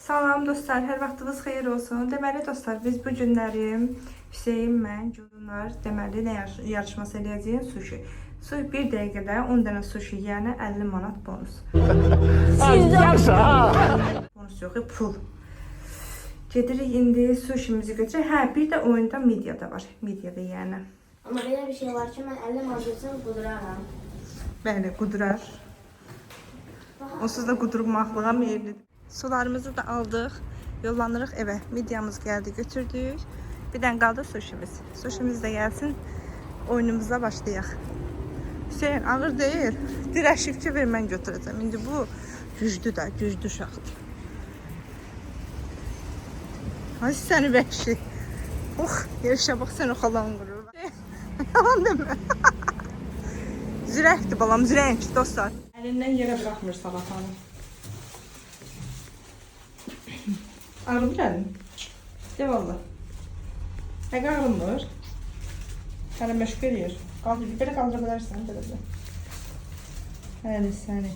Salam dostlar, hər vaxtınız xeyir olsun. Deməli dostlar, biz bu günləri Hüseyin, mən, Gülnar deməli nə yarışması eləyəcəyik? Sushi. Bir dəqiqədə 10 dənə sushi yeyənə 50 manat bonus. Bonus yox, pul. Gedirik indi sushimizi götürək. Hə, bir də oyunda midya da var. Midya da yeyənə. Amma belə bir şey var ki, mən 50 manat götürsəm quduraram. Bəli, qudurar. Onsuz da qudurmaqlığa meyillidir. Sularımızı da aldıq. Yollanırıq evə. Midyamız gəldi, götürdük. Bir dənə qaldı sushimiz. Sushimiz də gəlsin. Oyunumuza başlayaq. Hüseyin, ağır deyil. Dirəşib ki, ver, mən götürəcəm. İndi bu güclü də, güclü uşaqdır. Ay səni vəhşi. Yerişə bax, sən o xalan qurur. Yalan demə. Zürəkdir balam, zürək dostlar. Əlindən yerə bıraxmır salatanı. Ağrımır əlin. De valla. Həqiqə ağrımır. Hələ məşq eləyir. Belə qaldıra bilərsən, belə də. Həli səni.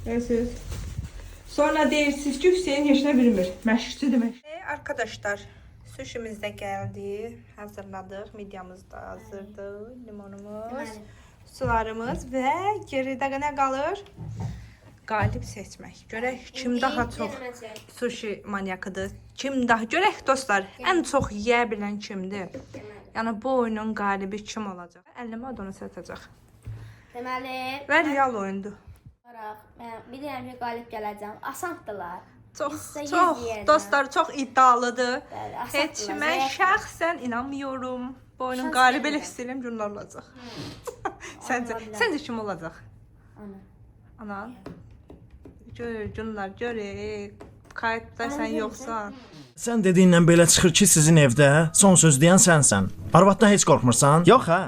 Görürsünüz. Sonra deyirsiniz ki, Hüseyin heç nə bilmir. Məşqçi demək. Arkadaşlar, sushimiz də gəldi. Hazırladıq. Midyamız da hazırdır. Limonumuz, sularımız və geridə nə qalır? Qalib seçmək. Görək kim daha çox sushi manyakıdır. Kim daha görək dostlar, ən çox yeyə bilən kimdir? Yəni bu oyunun qalibi kim olacaq? 50 manat onu satacaq. Deməli, Və real oyundur. Mən bilirəm ki, qalib gələcəm. Asandılar. Çox dostlar, çox iddialıdır. Heç mən şəxsən inanmıyorum. Bu oyunun qalibi elə istəyirəm Gülnar olacaq. Səncə kim olacaq? Ana. Gülnar, görək. Kayıtdaysan yoxsa? Sən dediyindən belə çıxır ki, sizin evdə son söz deyən sənsən. Arvaddan heç qorxmursan? Yox hə?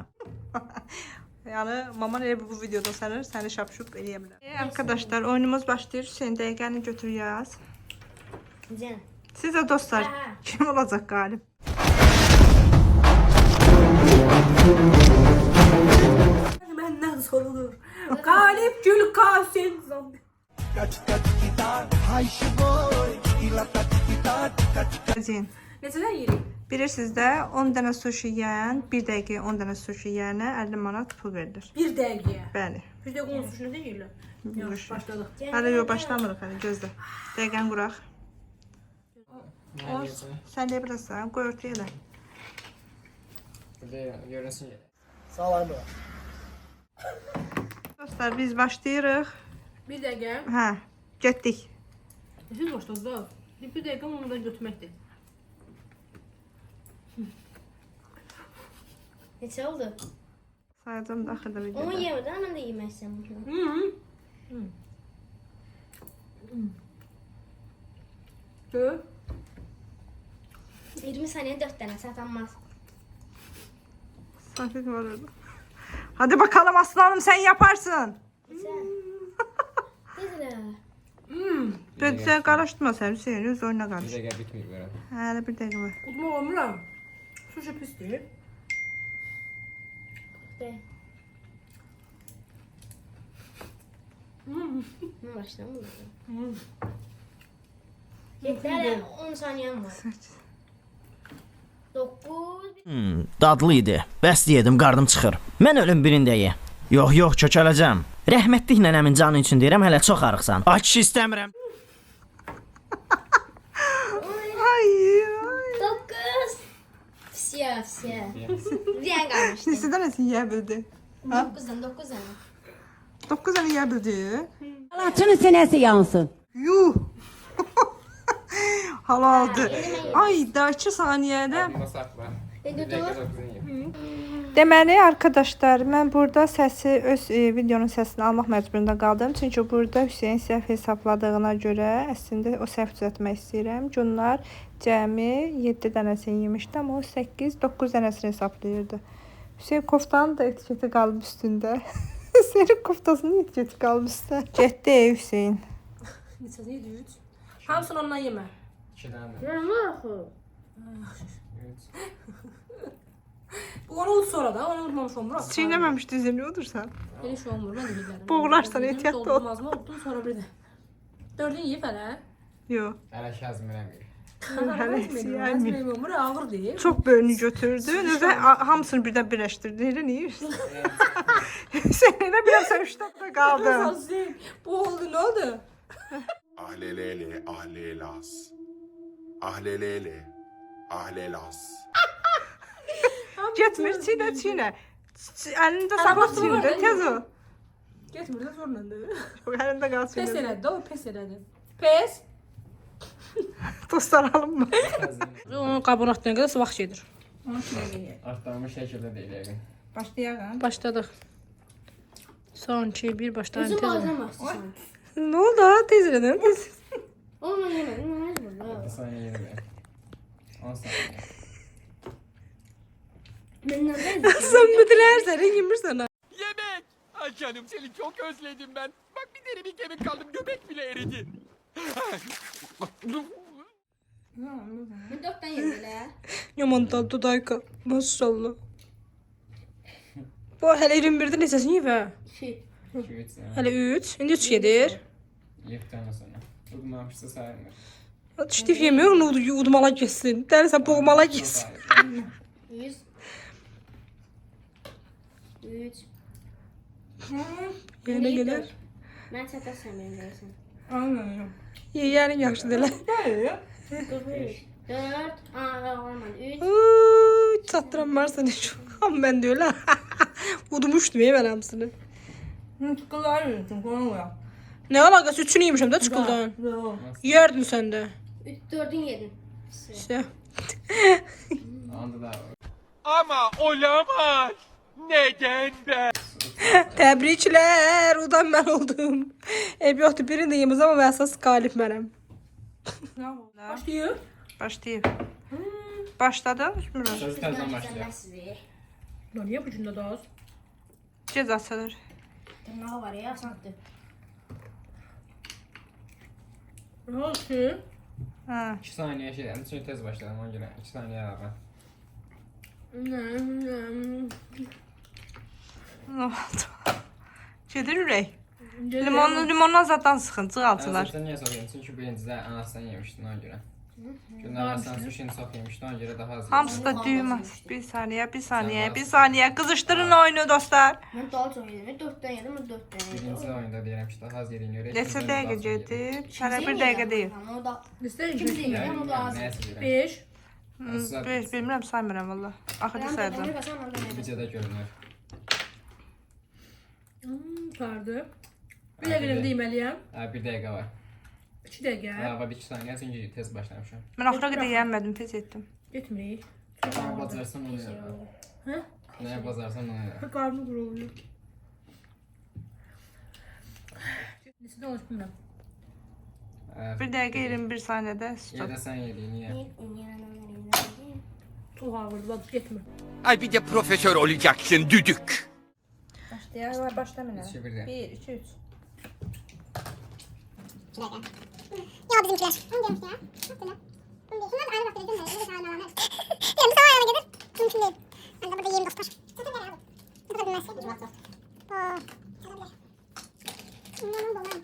Yəni maman elə bu videoda səni şapşup eləyə bilər. Arkadaşlar, oyunumuz başlayır. Hüseyin dəqiqəni götür yaz. Siz də dostlar, kim olacaq qalib? Məndən sorulur. Qalib Gülqasim. Necədən yeyirik? Bilirsiniz də 10 dənə sushi yeyən, 1 dəqiqəyə 10 dənə sushi yeyənə 50 manat pul verilir. 1 dəqiqəyə. Bəli. 1 dəqiqə onun sushi nə deyirlər? Yox, başladıq. Hələ yox, başlamırıq, hələ gözlə. Dəqiqəni quraq. Sən deyə bilərsən, qoy örtüyə elə. Görünsün yerə. Salam. Dostlar, biz başlayırıq. 1 dəqiqə. Hə, getdik. Siz başladınız da. 1 dəqiqə onu da götürməkdir. Neçə oldu? Sayacam da axırda Onu videoda. yemədən mən də yemək istəyirəm. 20 saniyə 4 dənə satanmaz. Safik var orada. Hadi bakalım aslanım, sen yaparsın. Sen karıştırma sen Hüseyin, öz oyuna karış. Bir dəqiqə bitməyib görə. Hələ bir dəqiqə var. Udma olmuram. Sushi pisdir. Başlamır. Yeterli 10 saniyem var. 9. Dadlı idi. Bəs yedim, qarnım çıxır. Mən ölüm birində ye. Yox, kökələcəm. Rəhmətlik nənəmin canı üçün deyirəm, hələ çox arıqsan. Ay kişi istəmirəm. Ay. 9. Fisiya. Diyen kalmıştı. Neçədən nəsin yeyə bildi? 9'dan 9'dan. 9 dənə yeyə bildi. Allah'ın senesi yansın. Yuh. Halaldır. Ay, da 2 saniyədə. Bunda saxla. Dur. 9'un yiyip. Deməli arkadaşlar, mən burada öz videonun səsini almaq məcburunda qaldım. Çünki burada Hüseyin səhv hesabladığına görə əslində o səhv düzəltmək istəyirəm. Günlər cəmi 7 dənəsini yemişdi, amma o 8-9 dənəsini hesablayırdı. Hüseyin koftanın da etiketi qalıb üstündə. Senin koftasının etiketi qalıb üstə. Getdi Hüseyin. Neçədən yedik? Hamısını ondan yemə. 2 dənə. Ne var ki? 3. Bu onu unut sonra da, onu unutmamış olmur. Çiğnememiş dizini ne olursan. Elə şey olmur, mən də bilirəm. Boğularsan, ehtiyatlı ol. Doldurmazma, unutdum sonra bir də. Dördün yiyib hələ. Yo. Hələ Kazım eləmir. Yani. Olmur, ağır deyil. Çok bölünü götürdü. Özü hamısını birden birleştirdi. Elə niye? Sen elə bilirsən 3 dakika kaldı. Bu oldu, ne oldu? Ahlelele ahlelas. Ahlelele ahlelas. Getmir, çiğne. Elinde sakla çiğne, tez ol. Getmir də zorlandı. Elinde kalsın. Pes elədi, o pes elədi. Pes. Dostlar alınma. Onun qabını atdığına qədər vaxt gedir. Artlarmış şəkildə deyil yəqin. Başlayalım. Başladıq. Son 2, 1, başlayın. Üzüm Tez ol. ağzına başlayacağım. Ne oldu? Tez edin. Tez. Onu yemedim, mecbur. Bir saniyə yeni ver. 10 saniyə. Benden de Sen müdürler yemir sana. Yemek! Ay canım seni çok özledim ben. Bak bir deri bir kemik kaldım göbek bile eridi. bir 4 tane yemeler. Yaman tatlı dayka. Maşallah. Bu hələ 21-də neçəsini yeyib hə? 2. 2-3 saniyə. Hələ 3, indi 3 yedir. Yefdən sonra. Udmamışsa sayılmır. Ştif yemək onu udmala geçsin. Dərsən boğmala geçsin. 100. 3. Yenə gelir. Mən çatasam benim deyirsən. Anladım. Yeyənin yaxşı deyil. 43. 4. Aa, olmadı. 3. Uuu, çatdıran varsa ne çok. Ama ben de öyle. Udmuştum ya ben hamısını. Çıkılar yürütün. Konuya. Ne alakası? Üçünü yemişim de çıkıldan. Yerdin sen de. 4'ün yedin. İşte. Anda da Ama olamaz. Neden ben? Təbriklər, udan mən oldum. Ev yoxdur, birini də yemiz amma mən əsas qalib mənəm. Başlayır. Başlayayım. Başladın. söz təzdən başlayaq. Sizi. Lan niyə bu cümlə daha az? Gez açılır. Tırnağı var ya, sanktı. Ne oldu? Ha. 2 saniyə şey dedim. Çünki tez başladım ona görə. 2 saniyə əlavə. Ne oldu? Gedir ürək. Limondan zaten sıxıntı altılar. Sən niyə çox yemişdin? Çünki birincidə anasından yemişdin ona görə. Çünki anasından suşini çox yemişdin ona görə daha az Hamısı da düğüm. Bir saniye. Kızıştırın oyunu dostlar. Mən daha çok yedim. 4'ten yedim, 4'ten yedim. Birinci oyunda deyirəm ki, daha az yerin görə. Neçə dəqiqə gedir? Sənə bir dəqiqə deyil. O da İstəyin kim ki. deyir, o da az. 5. Bilmirəm, saymıram valla. Axırda sayacağım. Videoda görünür. Sardı. Bir dəqiqə deməliyəm. Hə, 1 dəqiqə var. 2 dəqiqə. Əlavə 2 saniyə çünki tez başlamışam. Mən axıra qədər yeyənmədim, tez etdim. Getmirik. Nə bacarsan onu elə. Hə? Nə bacarsan onu elə. Qarnı quruluyor. Neçədən olmuş bilmirəm. Bir dəqiqə 21 saniyədə Ya stop. da sən yedin, niyə? Çox ağırdı, bak getmir. Ay bir de profesör olacaksın düdük. Başlayaq, başlamına. 2 1 də. 1, 2, 3. Ya bizimkiler. Onu demiş ya. Mesela. Şunlar da aynı vakti değil mi? Bir de sağ olmalar. Diyelim bir sağ ayağına gelir. Mümkün değil. Ben de burada yiyeyim dostlar. Zaten ver abi. Bu kadar bilmez. Oo. Çalabilir. İnanın dolan.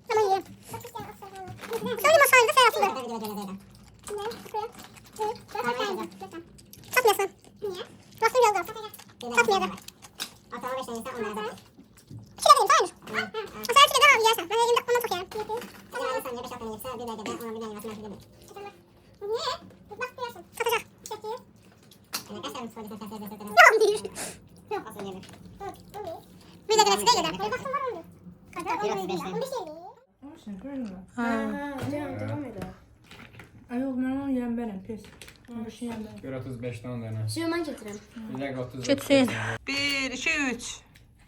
Tamam yiyeyim. Söyleyeyim o sahilde sen asılır. Ne? Sıkıyor. Evet. Satmıyorsun. Niye? Bastım yolda. Satmıyordu. Ortalama 5 denizden onlara da. İki de benim, aynı. O sen iki de abi yersen. Ben elimde ondan çok yerim. Acaba alırsan ya 5 hafta yiyecekse bir belgede ona bir denizden nasıl yedim. Niye? Bak diyorsun. Satacak. Peki. Yani kaç tane mutfağı desem sen desem. Yok değil. Yok asıl yedim. Bir de grafide yedim. Baktım var mı? Biraz 5 tane. 15 yedim. Ay yox, mən onu yeyən bənəm, pis. Bir şey yeyən bənəm. Gör 35-dən 10 dənə. Suyu mən getirəm. 1 dəqiqə 30. Getsin. 1, 2, 3.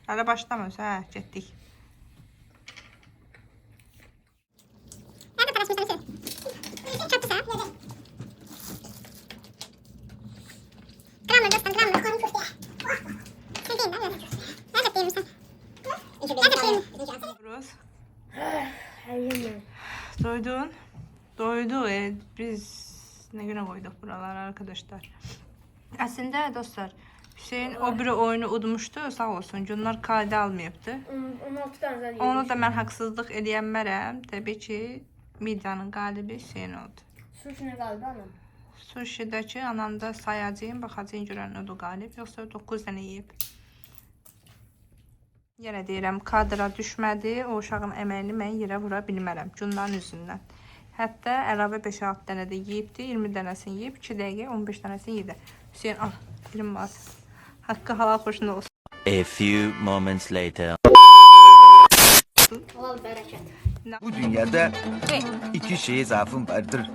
Hələ başlamıyoruz, hə, getdik. Nerede paylaşmışsın sen? Çattı sen. Yedim. Gramla dostum gramla. Korun köfte. Sen değil ben. Ben de değilim sen. Ben de değilim. Duruz. Hayır. Doydun. Doydu. Biz Ne güne koyduk buralara arkadaşlar. Aslında dostlar Hüseyin o biri oyunu udmuştu sağ olsun. Cunlar kayda almayıbdı. 16 tane zaten Onu da ben haksızlık edemem. Tabii ki midyanın galibi Hüseyin oldu. Suşine galiba anam. Sushi'deki anam da sayacağım. Bakacağım görən odur qalib. Yoxsa 9 dənə yeyib. Yenə deyirəm, kadra düşmədi. O uşağın əməyini mən yerə vura bilmərəm. Cunların üzündən. Hətta əlavə 5-6 dənə də yeyibdi. 20 dənəsini yeyib. 2 dəqiqə 15 dənəsini yedi. Hüseyin al. 20 manat. Haqqı halal xoşuna olsun. A few moments later. Halal bərəkət. Bu dünyada iki şeye zaafım vardır.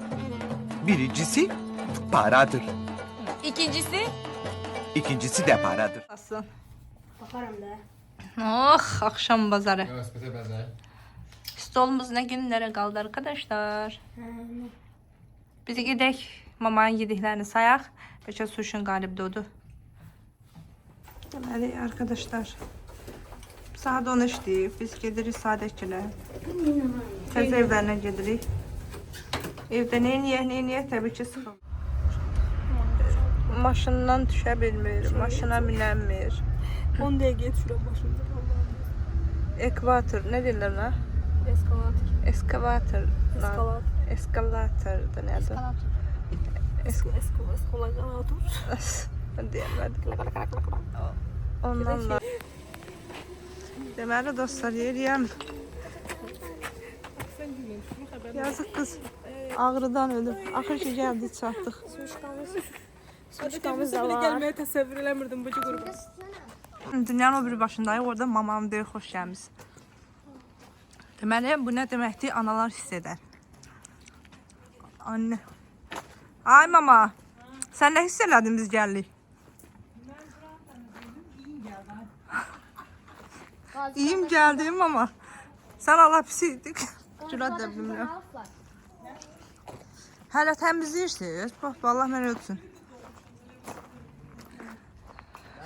Birincisi paradır. İkincisi de paradır. Asıl. Baxaram da. Oh, akşam bazarı. Velosipede bəzək. Stolumuz ne günlere kaldı arkadaşlar. Biz gidək mamanın yediklerini sayaq. Beçə suşun qalib doğdu. Deməli arkadaşlar. Saat 10 işləyib. Biz gedirik Sadəkilə. Təzə evlərinə gedirik. Evdə neyniyə təbii ki sıxıl. Maşından düşə bilmir. Maşına minənmir. 10 dəqiqəyə düşürəm başımda. Ekvator ne deyirlər ona? Eskalator. Eskavator. Eskalator. Eskalator'da ne adı? Eskalator. Diyemedim. Ondan da. Deməli dostlar yeriyəm. Yazık kız. Ağrıdan ölüb. Axır ki gəldik çatdıq. Suşkamız da Belə var. gəlməyə təsəvvür eləmirdim bu qrupu. Dünyanın o bir başındayıq. Orada mamam deyir xoş gəlmiş. Deməli bu nə deməkdir? Analar hiss edər. Anne. Ay mama. Sən nə hiss elədin biz gəldik? İyiyim geldim ama sen Allah pis idik. Cürat da bilmirəm. Hələ təmizləyirsiniz. Bax, Allah mənə ötsün.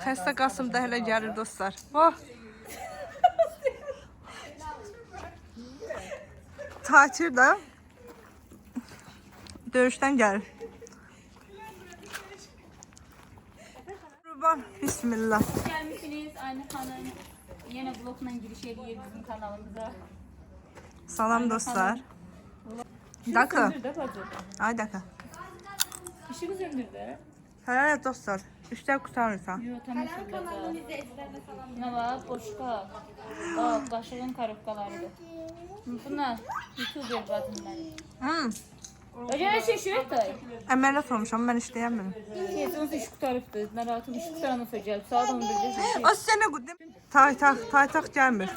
Xəstə Qasım da hələ gəlir dostlar. Bax. Tatir də döyüşdən gəlir. Qurban, bismillah. Gelmişsiniz aynı kanal. Yine blokla giriş ediyor bizim kanalımıza. Salam dostlar. Dakika. Söndür de bacı. Ay dakika. İşini söndür de. Hə dostlar, işlər qurtarırsan. Yo tamam söndür. Ne var? Boşka. Bak kaşığın karıpkalarıydı. Bunlar YouTuber bacım benim. Acaba şaşırır da. Əməliyyat olmuşam, mən işləyəmirəm. Teziniz iş kurtarıptı. Merakım iş kurtaranı söyleyeceğim. Saat 11'de. O sənə qudum. Taytaq gəlmir.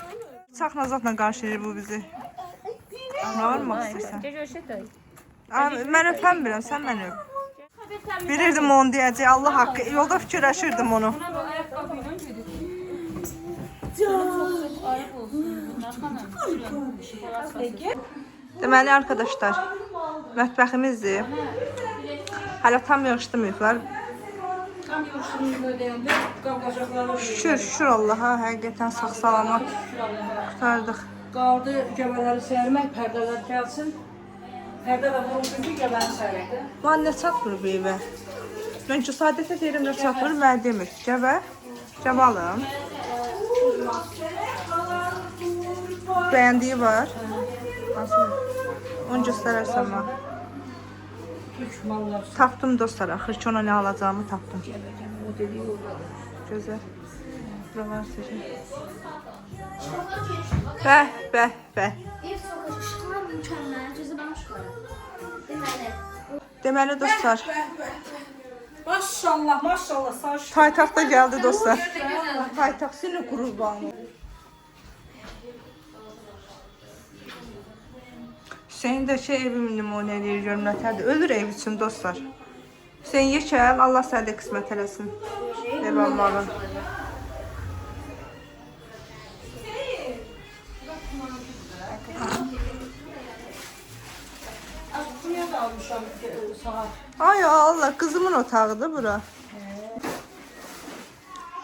Çaxla zatla qarşılayır bu bizi. Nə olmaq istəyirsən? Gece şey de. Mən öpəmirəm, sən məni öp. Bilirdim onu deyəcək, Allah haqqı. Yolda fikirləşirdim onu. Buna bu ayakkabıyla gidiyor. Çok ayıp olsun. Bunlar hanım. Deməli arkadaşlar, mətbəximizdir. Hələ tam yığışdırmayıblar. Tam yürüyüşümüzü deyəndə qavqacaqları Şükür Allaha, həqiqətən sağ-salamat qurtardıq. qaldı göbələri sərmək, pərdələr gəlsin. Pərdə də vurulsun ki, göbəni sərəkdə. Lan nə çatmır bu evə? Mən ki, sadətə deyirəm nə çatmır, mən demir. Gəbə, gəbə alım. Bəyəndiyi var. Onu göstərərsən mən. Tapdım dostlar, axır ki ona nə alacağımı tapdım. Gözəl. Buralar seçin. Bəh, bəh, bəh. Ev sokağı ışıqlar mükəmməl. Gözü bana ışıqlar. Deməli. Deməli dostlar, Maşallah, maşallah. Saç. paytaxta gəldi dostlar. Paytaxt seni qurbanı. Hüseyin də evim nümunə eləyir, görüm nətərdir. Ölür ev üçün dostlar. Hüseyin yekəl, Allah sənə də qismət eləsin. Ev almağı. Ay Allah, kızımın otağıdır bura.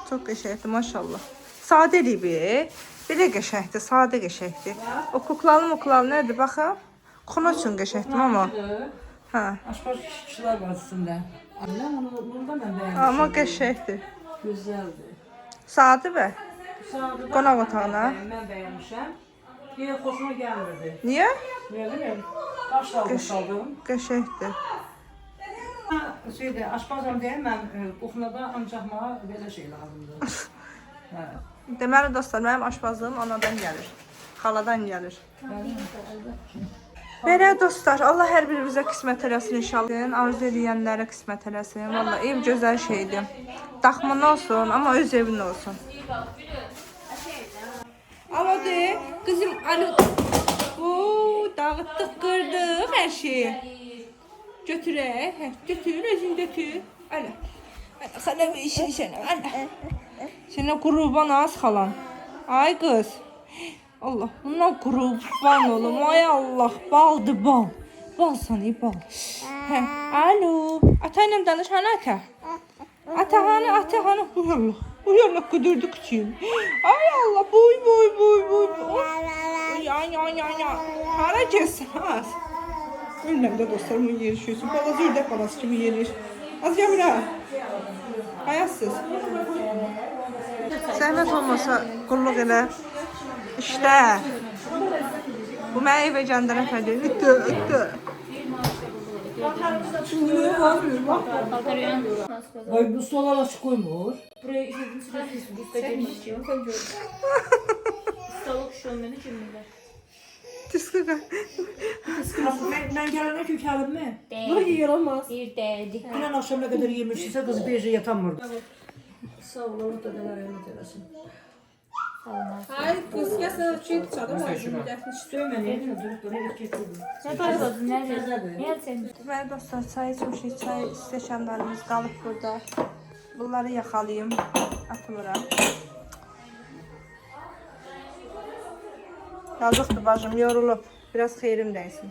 Çok qəşəngdir maşallah. Sadəlik bir. Belə qəşəngdir, sadə qəşəngdir. O kuklalı muklalı nədir baxım? Konu üçün qəşəngdir ama. Ha. Aşpaz kişiler var üstünde. Annem onu burada ben beğenmişim. Ama qəşəngdir. Güzeldi. Saatı bə. Sağda Qonaq otağına. Ben beğenmişim. Bir hoşuma gelmedi. Niyə? Ne bileyim. Taş dalmış aldım. Qəşəngdir. Şeyde aşpazım değil ben kuxnada ancak bana böyle şey lazımdı. Deməli dostlar, mənim aşpazlığım anadan gəlir. Xaladan gəlir. Belə dostlar, Allah hər birimizə qismət eləsin inşallah. Arzu edənlərə qismət eləsin. Vallahi ev gözəl şeydir. Daxman olsun, amma öz evin olsun. Alo de, qızım, alo. Dağıtdıq, qırdıq hər şeyi. Götürək, götür, özün götür. Alo. Xala bir işini sənə, alo. Sənə qurban az xalan. Ay qız. Allah, buna qurban olum. Ay Allah, baldır bal. Bal səni, bal. Hə, alo. Ata ilə danış, hanı ata? Ata hanı, ata hanı? Uy Allah, uy Allah, qudurdu küçüyüm. Ay Allah, boy, boy, boy, boy. Ay, ay, ay, ay, ay. Hara gəlsin, az. Ölməm də dostlar, bunu yerişiyorsun. Balası ördək balası kimi yerir. Az gəmir ha. Ayaksız. Zəhmət olmasa qulluq elə. İşte. Bu mənə evə gəndərən fədir. Ütü. Ay bu stolar açık koymuş. Buraya işledin sürekli göstermiş. Stalok şu an beni cümleler. Diskaka. Ben gelene kökelim mi? Bu yaramaz. Bir dedi. İnan akşam ne kadar yemişse kız bir gece yatamır. Sağ ol Allah da neler rahmet eylesin. Hayır, qız gəlsə şey çalır. Söymeni durup durup getirdim. Ne kadar nerede? Niye sen? Deməli dostlar, çay içmişik, çay stəkanlarımız qalıb burada. Bunları yaxalayım, atmıram. Yazıqdır bacım, yorulub. Biraz xeyrim dəysin.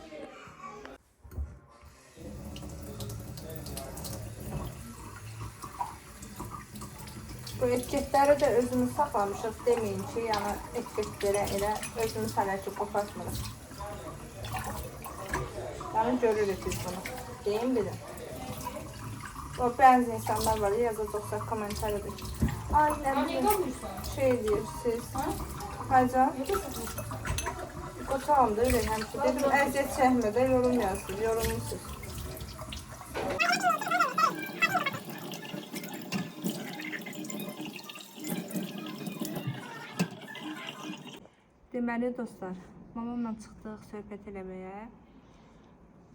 Bu etiketləri də özümüz saxlamışıq. Deməyin ki, yəni etiketlərə elə özümüz hələ ki qopartmırıq. Yani görürük biz bunu. Deyim bir de. O bazı insanlar var yazacaksa komentar edin. Ay ne bileyim şey diyor siz. Hacı. Koçağım da öyle hemşire. Dedim eziyet çekme de yorum yazsın. Yorumlusuz. Deməli dostlar, mamamla çıxdıq söhbət eləməyə.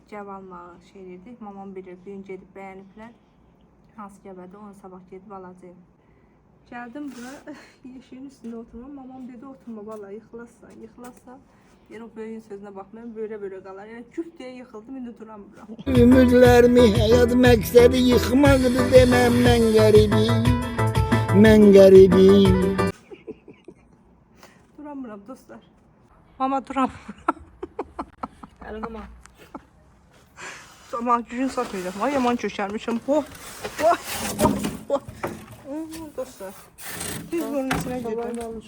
Cəv almağı şey edirdik. Mamam bilir, bir gün gedib bəyəniblər. Hansı gəbədə, onu sabah gedib alacağım. Gəldim bura, yeşiyin üstündə oturmam. Mamam dedi, oturma valla, yıxılasa, yıxılasa. Yəni o böyüyün sözünə baxmayın, böyle qalar. Yəni küf deyə yıxıldım, indi duram bura. Ümidlərimi həyat məqsədi yıxmaqdır deməm mən qəribim. Mən qəribim. Duramıram dostlar. Mama duramıram. Elime. Ama gücün satmayacağım. Ay yaman köşermişim. Dostlar. Biz bunun içine gidiyoruz.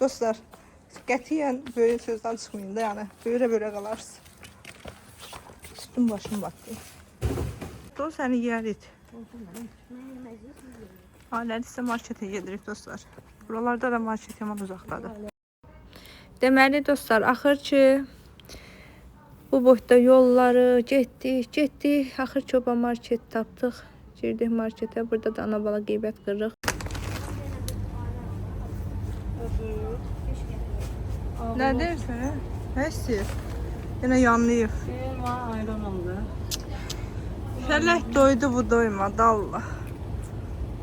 Dostlar. Qətiyyən böyle sözden çıkmayın da yani. Böyle qalarsın. Üstüm başım battı. Dost səni yerit. Ailəli isə markete gedirik dostlar. Buralarda da market yaman uzaqdadır. Deməli dostlar, axır ki bu boyda yolları getdik. Axır çoba market tapdıq. Girdik markete. Burada da ana bala qeybət qırırıq. Nə deyirsən? Nə istəyir? Yenə yanlayıb. Ayran aldı. Fələk doydu bu doymadı Allah.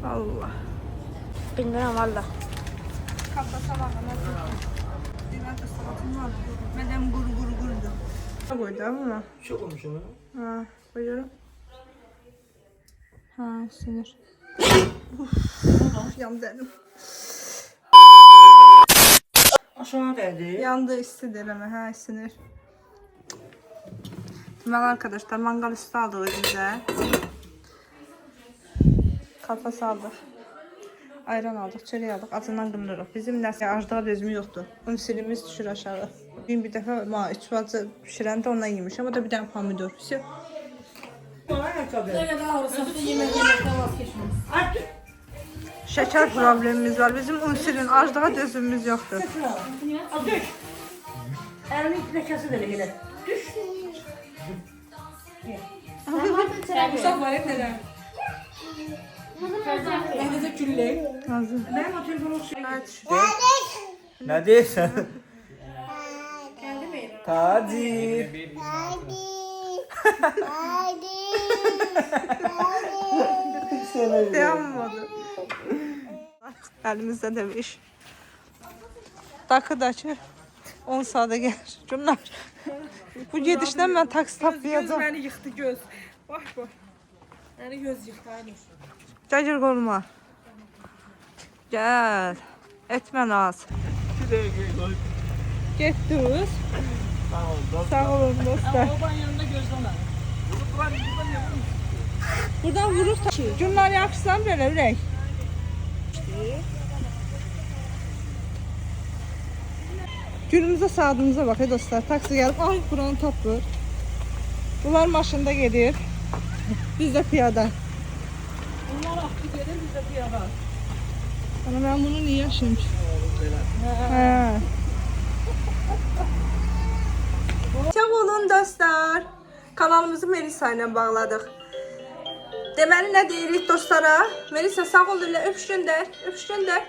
Allah. Bilmirəm Allah. Kapta sabahına. Dünyada salatım var. Mədəm quru-quru-qurudur. Ne koydu ama? Çok olmuş ama. Ha, koyuyorum. Ha, sinir. Yandı elim. Aşağı değdi. Yandı isti deleme, ha sinir. Deməli arkadaşlar, mangal üstü aldıq özümüzə. Kafa saldıq. ayran aldıq, çörək aldıq, acından qınırıq. Bizim nəsə aclığa dözümü yoxdur. Ünsilimiz düşür aşağı. Bir dəfə 3 bacı pişirəndə ondan yemişəm. O da bir dənə pomidor. Всё. Ne kadar ağırsak da yemekten vazgeçmeyiz. Şəkər problemimiz var. Bizim ünsilin aclığa dözümümüz yoxdur. Al düş. Elini lekesi de gele. Düş. Mustafa var hep neler? Ben de külle. Hazır. Ben o telefonu Ne diyorsun? Taci. Dayanmadı. Elimizde de bir iş. Dakıdakı 10 saate gelir. Cümler. Bu gedişdən ben taksi tapmayacağım. Beni yıktı göz. Bak bak. Beni göz yıktı aynı. Cacır koluma. Gel. Etmə naz. Getdiniz. Sağ olun dostlar. Babanın yanında gözleme. Buradan vurur. Günler yaxşısan belə ürək. Günümüzə saatımıza bak dostlar. Taksi gelip ay buranı tapır. Bunlar maşında gedir. Biz de piyada. Onlar aklı gelir biz de piyada. Ama ben bunu niye yaşayayım ki? He. Sağ olun dostlar. Kanalımızı Melisa ile bağladık. Deməli ne deyirik dostlara? Melisa sağ ol ile öpüş gönder. Öpüş gönder.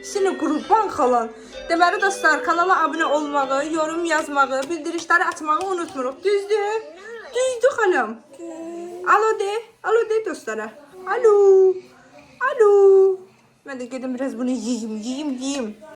Seni qurban xalan. Deməli dostlar, kanala abunə olmağı, yorum yazmağı, bildirişləri açmağı unutmuruq. Düzdür? Düzdür xalam. Alo de. Alo de dostlara. Alo. Alo. Mən də gedim biraz bunu yiyeyim.